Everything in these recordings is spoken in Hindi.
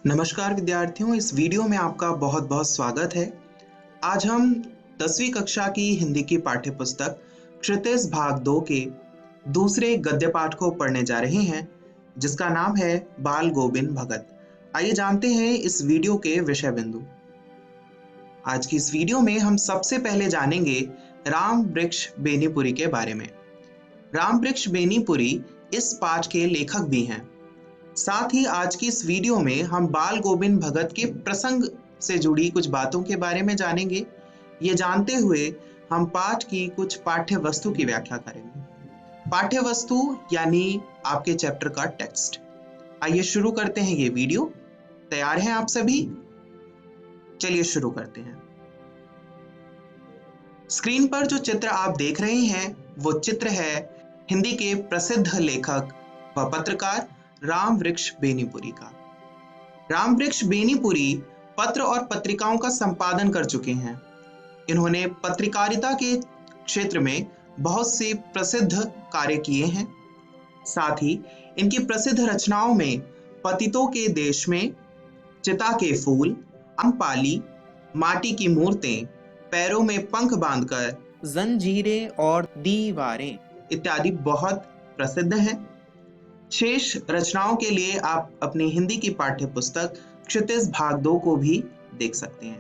नमस्कार विद्यार्थियों, इस वीडियो में आपका बहुत बहुत स्वागत है। आज हम 10वीं कक्षा की हिंदी की पाठ्य पुस्तक क्षितिज भाग 2 के दूसरे गद्य पाठ को पढ़ने जा रहे हैं, जिसका नाम है बाल गोविंद भगत। आइए जानते हैं इस वीडियो के विषय बिंदु। आज की इस वीडियो में हम सबसे पहले जानेंगे राम वृक्ष बेनीपुरी के बारे में। राम वृक्ष बेनीपुरी इस पाठ के लेखक भी हैं। साथ ही आज की इस वीडियो में हम बाल गोविंद भगत के प्रसंग से जुड़ी कुछ बातों के बारे में जानेंगे। ये जानते हुए हम पाठ की कुछ पाठ्य वस्तु की व्याख्या करेंगे। पाठ्य वस्तु यानी आपके चैप्टर का टेक्स्ट। आइए शुरू करते हैं ये वीडियो। तैयार हैं आप सभी? चलिए शुरू करते हैं। स्क्रीन पर जो चित्र आप देख रहे हैं वो चित्र है हिंदी के प्रसिद्ध लेखक व पत्रकार राम वृक्ष बेनीपुरी का। राम वृक्ष बेनीपुरी पत्र और पत्रिकाओं का संपादन कर चुके हैं। इन्होंने पत्रकारिता के क्षेत्र में बहुत से प्रसिद्ध कार्य किए हैं। साथ ही इनकी प्रसिद्ध रचनाओं में पतितों के देश में, चिता के फूल, अम्पाली, माटी की मूर्तें, पैरों में पंख बांधकर, जंजीरें और दीवारें इत्यादि बहुत प्रसिद्ध हैं। शेष रचनाओं के लिए आप अपनी हिंदी की पाठ्य पुस्तक क्षितिज भाग 2 को भी देख सकते हैं।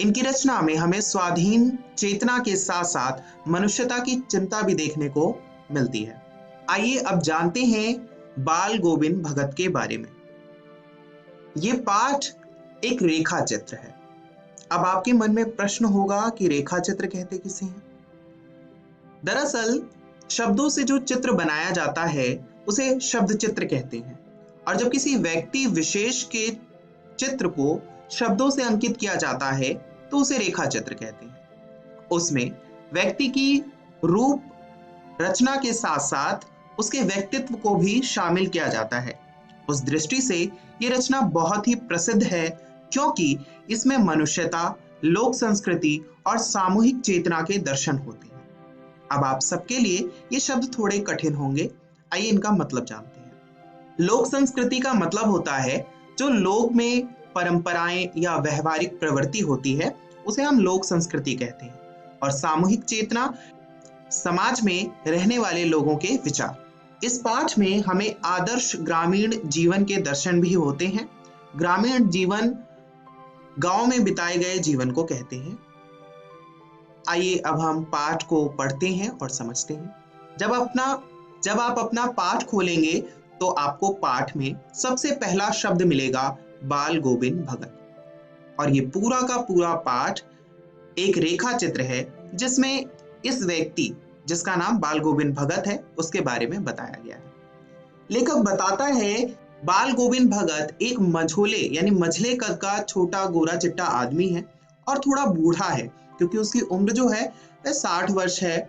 इनकी रचना में हमें स्वाधीन चेतना के साथ साथ मनुष्यता की चिंता भी देखने को मिलती है। आइए अब जानते हैं बाल गोविंद भगत के बारे में। ये पाठ एक रेखा चित्र है। अब आपके मन में प्रश्न होगा कि रेखा चित्र कहते किसे हैं? दरअसल शब्दों से जो चित्र बनाया जाता है उसे शब्द चित्र कहते हैं, और जब किसी व्यक्ति विशेष के चित्र को शब्दों से अंकित किया जाता है तो उसे रेखा चित्र कहते हैं। उसमें व्यक्ति की रूप रचना के साथ साथ उसके व्यक्तित्व को भी शामिल किया जाता है। उस दृष्टि से ये रचना बहुत ही प्रसिद्ध है, क्योंकि इसमें मनुष्यता, लोक संस्कृति और सामूहिक चेतना के दर्शन होते हैं। अब आप सबके लिए ये शब्द थोड़े कठिन होंगे। आइए इनका मतलब जानते हैं। लोक संस्कृति का मतलब होता है जो लोक में परंपराएं या व्यवहारिक प्रवृत्ति होती है, उसे हम लोक संस्कृति कहते हैं। और सामूहिक चेतना, समाज में रहने वाले लोगों के विचार। इस पाठ में हमें आदर्श ग्रामीण जीवन के दर्शन भी होते हैं। ग्रामीण जीवन गांव में बिताए गए जीवन को कहते हैं। आइए अब हम पाठ को पढ़ते हैं और समझते हैं। जब आप अपना पाठ खोलेंगे तो आपको पाठ में सबसे पहला शब्द मिलेगा बाल गोविंद भगत। और ये पूरा का पूरा पाठ एक रेखा चित्र है जिसमें इस व्यक्ति जिसका नाम बाल गोविंद भगत है उसके बारे में बताया गया है। लेखक बताता है बाल गोविंद भगत एक मझोले यानी मझले कद का छोटा गोरा चिट्टा आदमी है और थोड़ा बूढ़ा है, क्योंकि उसकी उम्र जो है वह 60 वर्ष है।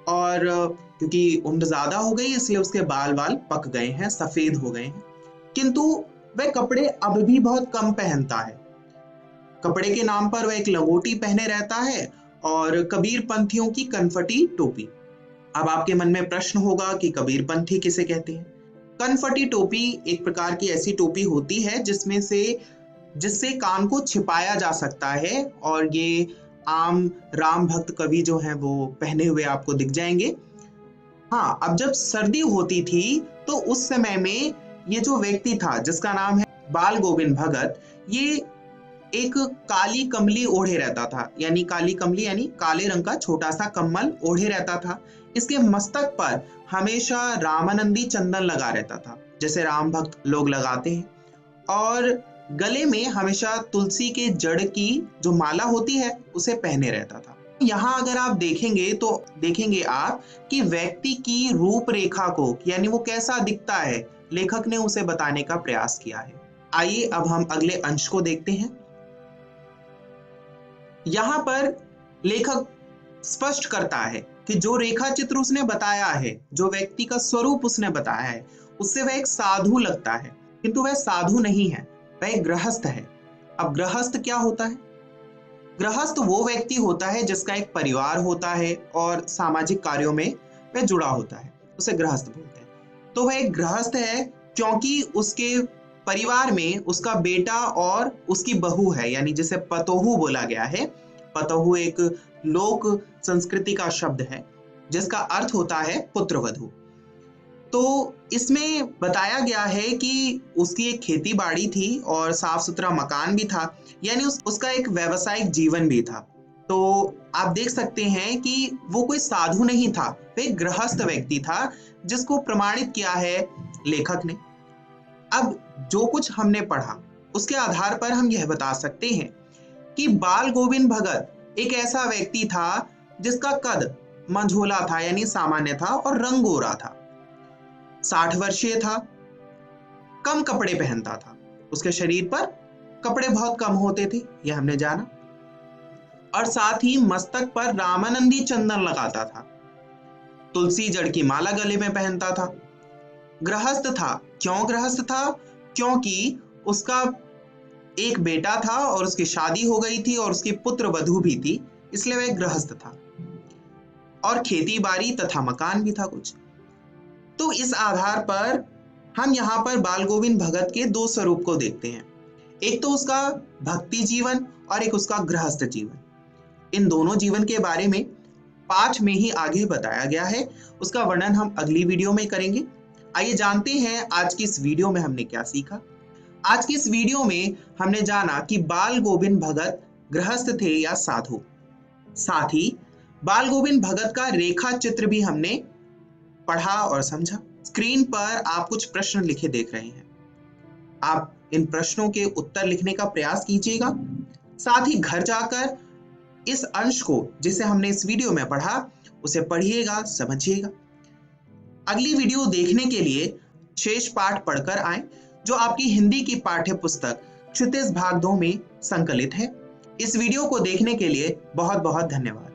और क्योंकि उम्र ज्यादा हो गई इसलिए उसके बाल पक गए हैं, सफेद हो गए हैं। किंतु वह कपड़े अब भी बहुत कम पहनता है। कपड़े के नाम पर वह एक लंगोटी पहने रहता है और कबीर पंथियों की कनफटी टोपी। अब आपके मन में प्रश्न होगा कि कबीर पंथी किसे कहते हैं? कनफटी टोपी एक प्रकार की ऐसी टोपी होती है जिससे कान को छिपाया जा सकता है, और ये आम राम भक्त कवि जो हैं वो पहने हुए आपको दिख जाएंगे। हाँ, अब जब सर्दी होती थी तो उस समय में ये जो व्यक्ति था जिसका नाम है बाल गोविंद भगत, ये एक काली कमली ओढ़े रहता था, यानी काली कमली यानी काले रंग का छोटा सा कम्बल ओढ़े रहता था। इसके मस्तक पर हमेशा रामानंदी चंदन लगा रहता था, जैसे राम भक्त लोग लगाते हैं। और गले में हमेशा तुलसी के जड़ की जो माला होती है उसे पहने रहता था। यहाँ अगर आप देखेंगे तो देखेंगे आप कि व्यक्ति की रूपरेखा को, यानी वो कैसा दिखता है, लेखक ने उसे बताने का प्रयास किया है। आइए अब हम अगले अंश को देखते हैं। यहाँ पर लेखक स्पष्ट करता है कि जो रेखा चित्र उसने बताया है, जो व्यक्ति का स्वरूप उसने बताया है, उससे वह एक साधु लगता है, किंतु वह साधु नहीं है, वह एक गृहस्थ है। अब गृहस्थ क्या होता है? गृहस्थ वो व्यक्ति होता है जिसका एक परिवार होता है और सामाजिक कार्यों में वह जुड़ा होता है, उसे गृहस्थ बोलते हैं। तो वह एक गृहस्थ है क्योंकि उसके परिवार में उसका बेटा और उसकी बहू है, यानी जिसे पतोहू बोला गया है। पतोहू एक लोक संस्कृति का शब्द है जिसका अर्थ होता है पुत्रवधू। तो इसमें बताया गया है कि उसकी एक खेती बाड़ी थी और साफ सुथरा मकान भी था, यानी उसका एक व्यावसायिक जीवन भी था। तो आप देख सकते हैं कि वो कोई साधु नहीं था, वो एक गृहस्थ व्यक्ति था जिसको प्रमाणित किया है लेखक ने। अब जो कुछ हमने पढ़ा उसके आधार पर हम यह बता सकते हैं कि बाल गोविंद भगत एक ऐसा व्यक्ति था जिसका कद मंझोला था, यानी सामान्य था, और रंग गोरा था। 60 वर्षीय था, कम कपड़े पहनता था, उसके शरीर पर कपड़े बहुत कम होते थे, यह हमने जाना। और साथ ही मस्तक पर रामानंदी चंदन लगाता था, तुलसी जड़ की माला गले में पहनता था। गृहस्थ था। क्यों गृहस्थ था? क्योंकि उसका एक बेटा था और उसकी शादी हो गई थी और उसकी पुत्र वधू भी थी, इसलिए वह गृहस्थ था। और खेती बाड़ी तथा मकान भी था कुछ। तो इस आधार पर हम यहाँ पर बाल गोविंद भगत के दो स्वरूप को देखते हैं, एक तो उसका भक्ति जीवन और एक उसका गृहस्थ जीवन। इन दोनों जीवन के बारे में पाठ में ही आगे बताया गया है, उसका वर्णन हम अगली वीडियो में करेंगे। आइए जानते हैं आज की इस वीडियो में हमने क्या सीखा। आज की इस वीडियो में हमने जाना कि बाल गोविंद भगत गृहस्थ थे या साधु। साथ ही बाल गोविंद भगत का रेखा चित्र भी हमने पढ़ा और समझा। स्क्रीन पर आप कुछ प्रश्न लिखे देख रहे हैं, आप इन प्रश्नों के उत्तर लिखने का प्रयास कीजिएगा। साथ ही घर जाकर इस अंश को जिसे हमने इस वीडियो में पढ़ा उसे पढ़िएगा, समझिएगा। अगली वीडियो देखने के लिए शेष पाठ पढ़कर आएं, जो आपकी हिंदी की पाठ्य पुस्तक क्षितिज भाग 2 में संकलित है। इस वीडियो को देखने के लिए बहुत बहुत धन्यवाद।